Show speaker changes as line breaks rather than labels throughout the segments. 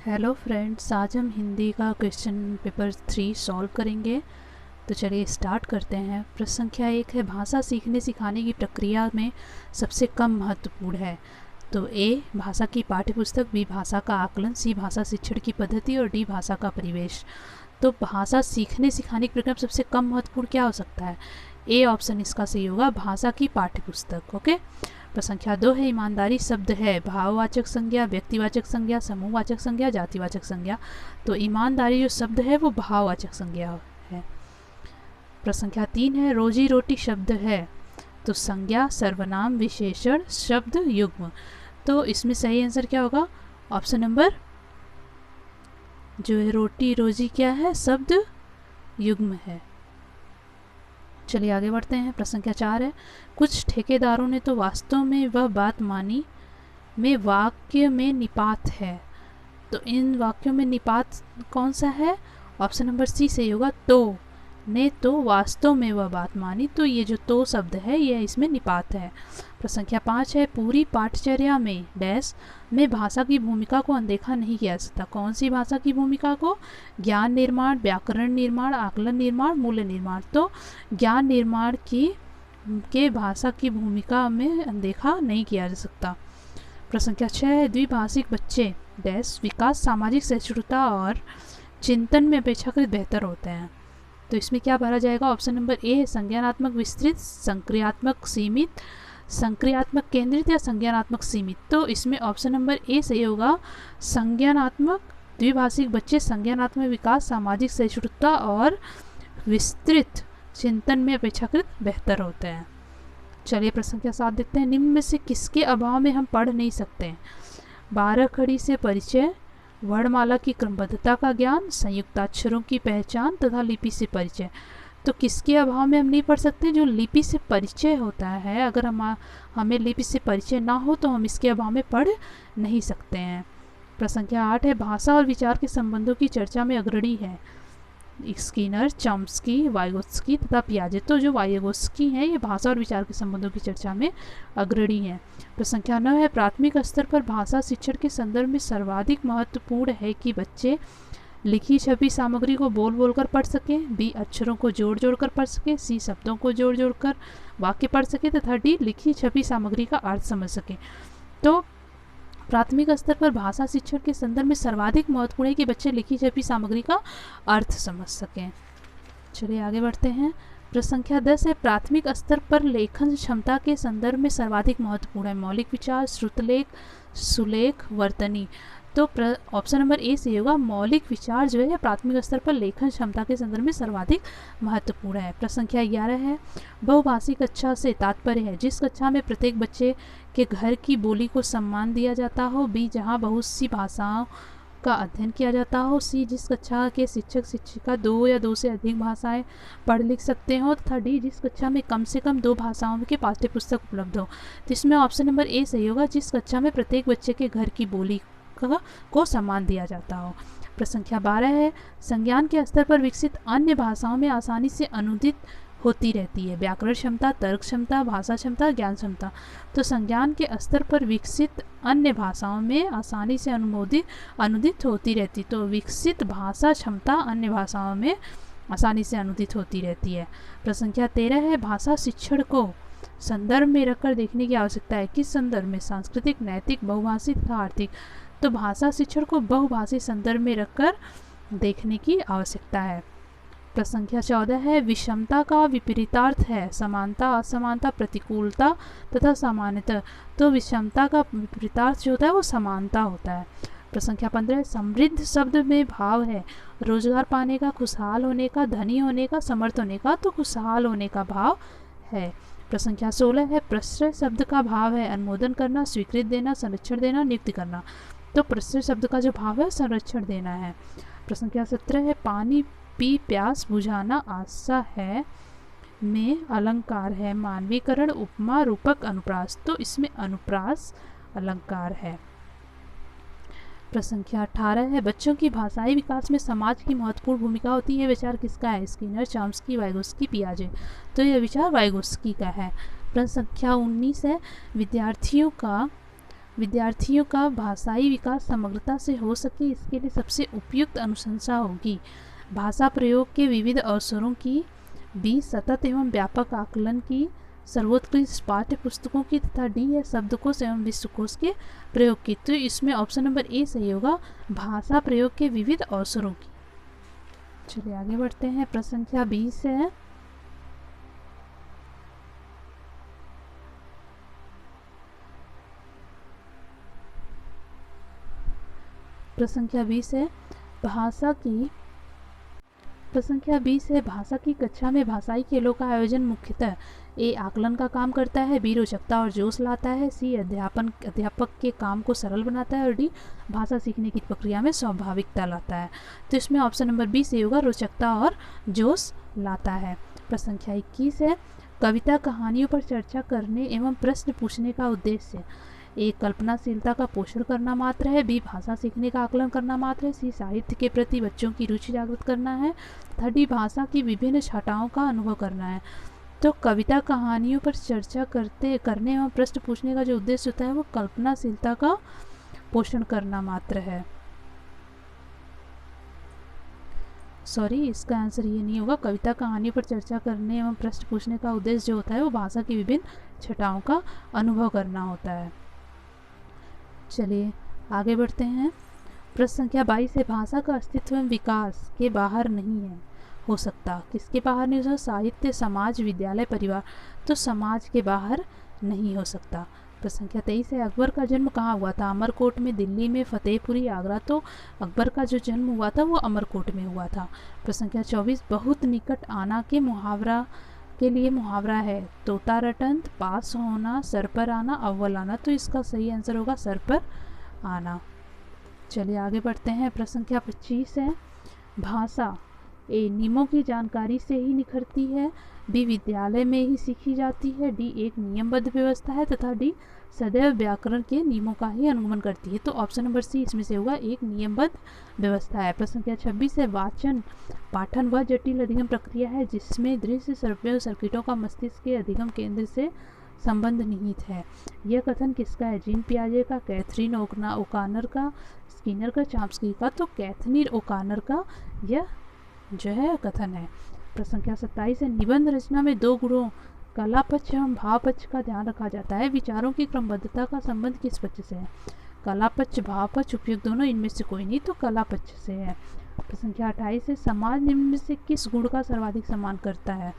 Hello friends, आज हम हिंदी का क्वेश्चन पेपर 3 सॉल्व करेंगे। तो चलिए स्टार्ट करते हैं। प्रश्न संख्या 1 है, भाषा सीखने सिखाने की प्रक्रिया में सबसे कम महत्वपूर्ण है। तो ए भाषा की पाठ्यपुस्तक, बी भाषा का आकलन, सी भाषा शिक्षण की पद्धति और डी भाषा का परिवेश। तो भाषा सीखने सिखाने की प्रक्रिया में सबसे कम महत्वपूर्ण क्या हो सकता है? ए ऑप्शन इसका सही होगा, भाषा की पाठ्यपुस्तक। ओके। प्रश्न संख्या 2 है, ईमानदारी शब्द है भाववाचक संज्ञा, व्यक्तिवाचक संज्ञा, समूहवाचक संज्ञा, जातिवाचक संज्ञा। तो ईमानदारी जो शब्द है वो भाववाचक संज्ञा है। प्रश्न संख्या 3 है, रोजी रोटी शब्द है तो संज्ञा, सर्वनाम, विशेषण, शब्द, युग्म। तो इसमें सही आंसर क्या होगा? ऑप्शन नंबर जो है रोटी रोजी क्या है? शब्द युग्म है। चलिए आगे बढ़ते हैं। प्रश्न संख्या 4 है, कुछ ठेकेदारों ने तो वास्तव में वह बात मानी में वाक्य में निपात है। तो इन वाक्यों में निपात कौन सा है? ऑप्शन नंबर सी सही होगा, तो ने तो वास्तव में वह बात मानी। तो ये जो तो शब्द है यह इसमें निपात है। प्रश्न संख्या 5 है, पूरी पाठचर्या में डैश में भाषा की भूमिका को अनदेखा नहीं किया जा सकता। कौन सी भाषा की भूमिका को? ज्ञान निर्माण, व्याकरण निर्माण, आकलन निर्माण, मूल्य निर्माण। तो ज्ञान निर्माण के भाषा की भूमिका में अनदेखा नहीं किया जा सकता। प्रश्न संख्या 6 है, द्विभाषिक बच्चे डैश विकास, सामाजिक सहिष्णुता और चिंतन में अपेक्षाकृत बेहतर होते हैं। तो इसमें क्या भरा जाएगा? ऑप्शन नंबर ए, संज्ञानात्मक विस्तृत, संक्रियात्मक सीमित, संक्रियात्मक केंद्रित या संज्ञानात्मक सीमित। तो इसमें ऑप्शन नंबर ए सही होगा, संज्ञानात्मक। द्विभाषिक बच्चे संज्ञानात्मक विकास, सामाजिक सहिष्णुता और विस्तृत चिंतन में अपेक्षाकृत बेहतर होते हैं। चलिए प्रश्न संख्या 7 देखते हैं, निम्न में से किसके अभाव में हम पढ़ नहीं सकते? 12 खड़ी से परिचय, वर्णमाला की क्रमबद्धता का ज्ञान, संयुक्ताक्षरों की पहचान तथा लिपि से परिचय। तो किसके अभाव में हम नहीं पढ़ सकते? जो लिपि से परिचय होता है, अगर हमें लिपि से परिचय ना हो तो हम इसके अभाव में पढ़ नहीं सकते हैं। प्रश्न संख्या 8 है, भाषा और विचार के संबंधों की चर्चा में अग्रणी है स्किनर, चॉम्स्की, वाइगोत्स्की तथा पियाजे। तो जो वाइगोत्स्की हैं ये भाषा और विचार के संबंधों की चर्चा में अग्रणी हैं। प्रश्न संख्या 9 है, प्राथमिक स्तर पर भाषा शिक्षण के संदर्भ में सर्वाधिक महत्वपूर्ण है कि बच्चे लिखी छपी सामग्री को बोल बोल कर पढ़ सकें, बी अक्षरों को जोड़ जोड़ कर पढ़ सकें, सी शब्दों को जोड़ जोड़ कर वाक्य पढ़ सकें तथा डी लिखी छपी सामग्री का अर्थ समझ सकें। तो प्राथमिक स्तर पर भाषा शिक्षण के संदर्भ में सर्वाधिक महत्वपूर्ण है कि बच्चे लिखी छपी सामग्री का अर्थ समझ सकें। चलिए आगे बढ़ते हैं। प्रश्न संख्या 10 है, प्राथमिक स्तर पर लेखन क्षमता के संदर्भ में सर्वाधिक महत्वपूर्ण है मौलिक विचार, श्रुतलेख, सुलेख, वर्तनी। तो ऑप्शन नंबर ए से होगा, मौलिक विचार जो है प्राथमिक स्तर पर लेखन क्षमता के संदर्भ में सर्वाधिक महत्वपूर्ण है। प्रश्न संख्या 11 है, बहुभाषी कक्षा से तात्पर्य है जिस कक्षा में प्रत्येक बच्चे के घर की बोली को सम्मान दिया जाता हो, बी जहाँ बहुत सी भाषाओं का अध्ययन किया जाता हो, सी जिस कक्षा के शिक्षक शिक्षिका 2 या 2 से अधिक भाषाएं पढ़ लिख सकते हो, तथा डी जिस कक्षा में कम से कम 2 भाषाओं के पाठ्यपुस्तक उपलब्ध हो। तो इसमें ऑप्शन नंबर ए सही होगा, जिस कक्षा में प्रत्येक बच्चे के घर की बोली को सम्मान दिया जाता हो। प्रश्न संख्या 12 है, संज्ञान के स्तर पर विकसित अन्य भाषाओं में आसानी से अनुदित होती रहती है व्याकरण क्षमता, तर्क क्षमता, भाषा क्षमता, ज्ञान क्षमता। तो संज्ञान के स्तर पर विकसित अन्य भाषाओं में आसानी से अनुदित होती रहती, तो विकसित भाषा क्षमता अन्य भाषाओं में आसानी से अनुदित होती रहती है। प्रश्न संख्या 13 है, भाषा शिक्षण को संदर्भ में रखकर देखने की आवश्यकता है। किस संदर्भ में? सांस्कृतिक, नैतिक, बहुभाषी तथा आर्थिक। तो भाषा शिक्षण को बहुभाषी संदर्भ में रखकर देखने की आवश्यकता है। प्रश्न संख्या 14 है, विषमता का विपरीतार्थ है समानता, असमानता, प्रतिकूलता तथा सामान्यता। तो विषमता का विपरीतार्थ जो होता है वो समानता होता है। प्रश्न संख्या 15 है, समृद्ध शब्द में भाव है रोजगार पाने का, खुशहाल होने का, धनी होने का, समर्थ होने का। तो खुशहाल होने का भाव है। प्रश्न संख्या 16 है, प्रश्रय शब्द का भाव है अनुमोदन करना, स्वीकृति देना, संरक्षण देना, नियुक्त करना। तो प्रश्रय शब्द का जो भाव है संरक्षण देना है। प्रश्न संख्या 17 है, पानी पी प्यास बुझाना आशा है में अलंकार है मानवीकरण, उपमा, रूपक, अनुप्रास। तो इसमें अनुप्रास अलंकार है। प्रश्न संख्या 18 है, बच्चों की भाषाई विकास में समाज की महत्वपूर्ण भूमिका होती है विचार किसका है? स्किनर, चॉम्स्की, वाइगोत्स्की, पियाजे। तो यह विचार वाइगोत्स्की का है। प्रश्न संख्या 19 है, विद्यार्थियों का विद्यार्थियों का भाषाई विकास समग्रता से हो सके, इसके लिए सबसे उपयुक्त अनुशंसा होगी भाषा प्रयोग के विविध अवसरों की, बी सतत एवं व्यापक आकलन की, सर्वोत्कृष्ट पाठ्य पुस्तकों की, तथा डी है शब्दकोश एवं विश्वकोश के प्रयोग की। तो इसमें ऑप्शन नंबर ए सही होगा, भाषा प्रयोग के विविध अवसरों की। चलिए आगे बढ़ते हैं। प्रश्न संख्या 20 है, प्रश्न संख्या 20 है भाषा की प्रश्न संख्या 20 है भाषा की कक्षा में भाषाई खेलों का आयोजन मुख्यतः ए आकलन का काम करता है, बी रोचकता और जोश लाता है, सी अध्यापक के काम को सरल बनाता है और डी भाषा सीखने की प्रक्रिया में स्वाभाविकता लाता है। तो इसमें ऑप्शन नंबर बी सही होगा, रोचकता और जोश लाता है। प्रश्न संख्या 21 है कविता कहानियों पर चर्चा करने एवं प्रश्न पूछने का उद्देश्य ए कल्पनाशीलता का पोषण करना मात्र है, बी भाषा सीखने का आकलन करना मात्र है, सी साहित्य के प्रति बच्चों की रुचि जागृत करना है, तथा डी भाषा की विभिन्न छटाओं का अनुभव करना है। तो कविता कहानियों पर चर्चा करने एवं प्रश्न पूछने का जो उद्देश्य होता है वो कल्पनाशीलता का पोषण करना मात्र है। सॉरी, इसका आंसर ये नहीं होगा। कविता कहानियों पर चर्चा करने एवं प्रश्न पूछने का उद्देश्य जो होता है वो भाषा की विभिन्न छटाओं का अनुभव करना होता है। चलिए आगे बढ़ते हैं। प्रश्न संख्या 22 है भाषा का अस्तित्व एवं विकास के बाहर नहीं हो सकता। किसके बाहर नहीं हो सकता? साहित्य, समाज, विद्यालय, परिवार। तो समाज के बाहर नहीं हो सकता। प्रश्न संख्या 23 है अकबर का जन्म कहाँ हुआ था? अमरकोट में, दिल्ली में, फतेहपुरी, आगरा। तो अकबर का जो जन्म हुआ था वो अमरकोट में हुआ था। प्रश्न संख्या 24 बहुत निकट आना के मुहावरा के लिए मुहावरा है तोता रटंत, पास होना, सर पर आना, अव्वल आना। तो इसका सही आंसर होगा सर पर आना। चलिए आगे बढ़ते हैं। प्रश्न संख्या 25 है भाषा ए नियमों की जानकारी से ही निखरती है, बी विद्यालय में ही सीखी जाती है, डी एक नियमबद्ध व्यवस्था है, तथा डी सदैव व्याकरण के नियमों का ही अनुगमन करती है। तो ऑप्शन नंबर सी इसमें से होगा, एक नियमबद्ध व्यवस्था है। प्रश्न संख्या 26 है वाचन पाठन वह जटिल अधिगम प्रक्रिया है जिसमें दृश्य श्रव्य सर्किटों का मस्तिष्क के अधिगम केंद्र से संबंध निहित है। यह कथन किसका है? जीन पियाजे का, कैथरीन ओकानर का, स्किनर का, चॉम्स्की का। तो कैथरीन ओकानर का यह जो है कथन है। प्रश्न संख्या 27 है निबंध रचना में दो गुणों कला पक्ष एवं भाव पक्ष का ध्यान रखा जाता है, विचारों की क्रमबद्धता का संबंध किस पक्ष से है? कला पक्ष, भाव पक्ष, उपयुक्त दोनों, इनमें से कोई नहीं। तो कला पक्ष से है। प्रश्न संख्या 28 है समाज निम्न में से किस गुण का सर्वाधिक सम्मान करता है?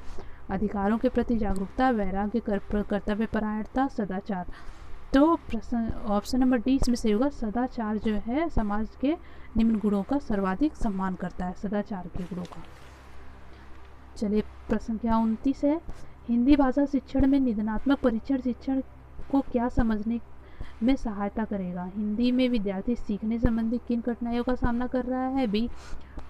अधिकारों के प्रति जागरूकता, वैराग्य, कर्तव्य परायणता, सदाचार। तो प्रश्न ऑप्शन नंबर डी इसमें से होगा, सदाचार जो है समाज के निम्न गुणों का सर्वाधिक सम्मान करता है, सदाचार के गुणों का। चलिए प्रश्न संख्या 29 है हिंदी भाषा शिक्षण में निदानात्मक परीक्षण शिक्षण को क्या समझने में सहायता करेगा? हिंदी में विद्यार्थी सीखने संबंधी किन कठिनाइयों का सामना कर रहा है, बी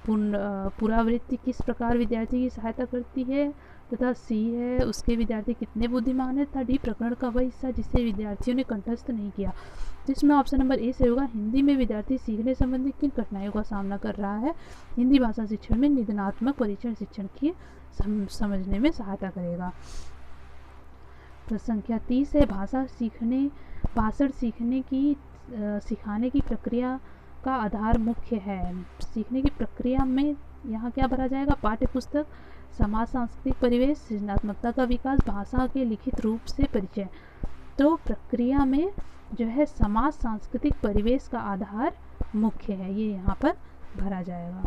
पुनरावृत्ति किस प्रकार विद्यार्थी की सहायता करती है, तथा सी है उसके विद्यार्थी कितने बुद्धिमान है, तथा डी प्रकरण का वह हिस्सा जिसे विद्यार्थियों ने कंठस्थ नहीं किया। जिसमें ऑप्शन नंबर ए से होगा, हिंदी में विद्यार्थी सीखने संबंधी किन कठिनाइयों का सामना कर रहा है, हिंदी भाषा शिक्षण में निदानात्मक परीक्षण शिक्षण की समझने में सहायता करेगा। प्रश्न संख्या 30 है भाषण सिखाने की प्रक्रिया का आधार मुख्य है। सीखने की प्रक्रिया में यहाँ क्या भरा जाएगा? पाठ्य पुस्तक, समाज सांस्कृतिक परिवेश, सृजनात्मकता का विकास, भाषा के लिखित रूप से परिचय। तो प्रक्रिया में जो है समाज सांस्कृतिक परिवेश का आधार मुख्य है, ये यहाँ पर भरा जाएगा।